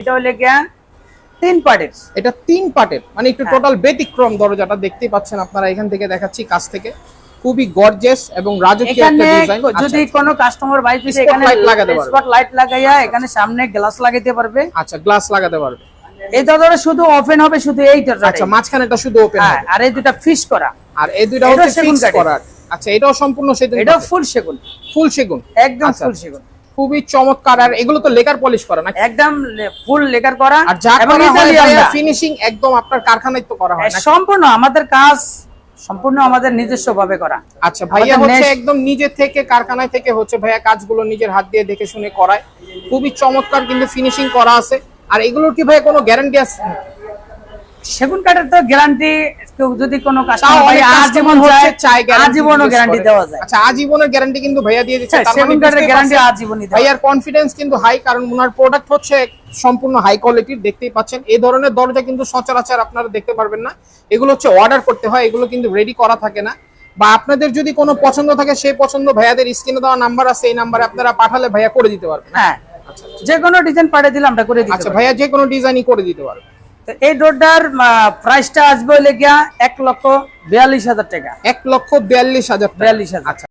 এটা হলো গিয়া 3 পার্টের। এটা 3 পার্টের, মানে একটু টোটাল ব্যতিক্রম দরজাটা দেখতেই পাচ্ছেন আপনারা। এখান থেকে দেখাচ্ছি কাছ থেকে, খুবই গর্জিয়াস এবং রাজকীয় একটা ডিজাইন। যদি কোনো কাস্টমার ভাই যদি এখানে স্পট লাইট লাগাইয়া এখানে সামনে গ্লাস লাগাইতে পারবে। আচ্ছা, গ্লাস লাগাতে পারবে। এই দরজাটা শুধু ওপেন হবে শুধু এইটা। আচ্ছা, মাঝখানেটা শুধু ওপেন হবে, আর এই দুটো ফিক্স করা, আর এই দুটো হচ্ছে ফিক্স করা। আচ্ছা, এটাও সম্পূর্ণ সেগুন? এটাও ফুল সেগুন। ফুল সেগুন, একদম ফুল সেগুন, খুবই চমৎকার। আর এগুলো তো লেকার পলিশ করা না? একদম ফুল লেকার করা। আর যা করা হয় ফিনিশিং একদম আপনার কারখানায় তো করা হয় না? সম্পূর্ণ আমাদের কাজ সম্পূর্ণ আমাদের নিজস্ব ভাবে করা। আচ্ছা, ভাইয়া হচ্ছে একদম নিজে থেকে কারখানায় থেকে হচ্ছে ভাইয়া কাজগুলো নিজের হাত দিয়ে দেখে শুনে করায়। খুবই চমৎকার কিন্তু ফিনিশিং করা আছে। আর এগুলোর কি ভাইয়া কোনো গ্যারান্টি আছে? সেগুন কাঠের তো গ্যারান্টি যদি কোনো কাস্টমার ভাই আজীবন চায় আজীবনও গ্যারান্টি দেওয়া যায়। আচ্ছা, আজীবনের গ্যারান্টি কিন্তু ভাইয়া দিয়ে দিচ্ছে। সেগুন কাঠের গ্যারান্টি আজীবনই দেয়। ভাইয়ার কনফিডেন্স কিন্তু হাই, কারণ ওনার প্রোডাক্ট হচ্ছে সম্পূর্ণ হাই কোয়ালিটির। দেখতেই পাচ্ছেন এই ধরনের দরজা কিন্তু সচরাচর আপনারা দেখতে পারবেন না। এগুলো হচ্ছে অর্ডার করতে হয়, এগুলো কিন্তু রেডি করা থাকে না। বা আপনাদের যদি কোনো পছন্দ থাকে, সেই পছন্দ ভাইয়াদের স্ক্রিনে দেওয়া নাম্বার আছে, এই নাম্বারে আপনারা পাঠালে ভাইয়া করে দিতে পারবেন। হ্যাঁ, যে কোনো ডিজাইন পাঠিয়ে দিলে আমরা করে দিই। আচ্ছা ভাইয়া, যে কোনো ডিজাইনই করে দিতে পারবে। তো এই ডোরটার প্রাইসটা আসবে হলে গিয়া 1,42,000 টাকা। 1,42,000। আচ্ছা।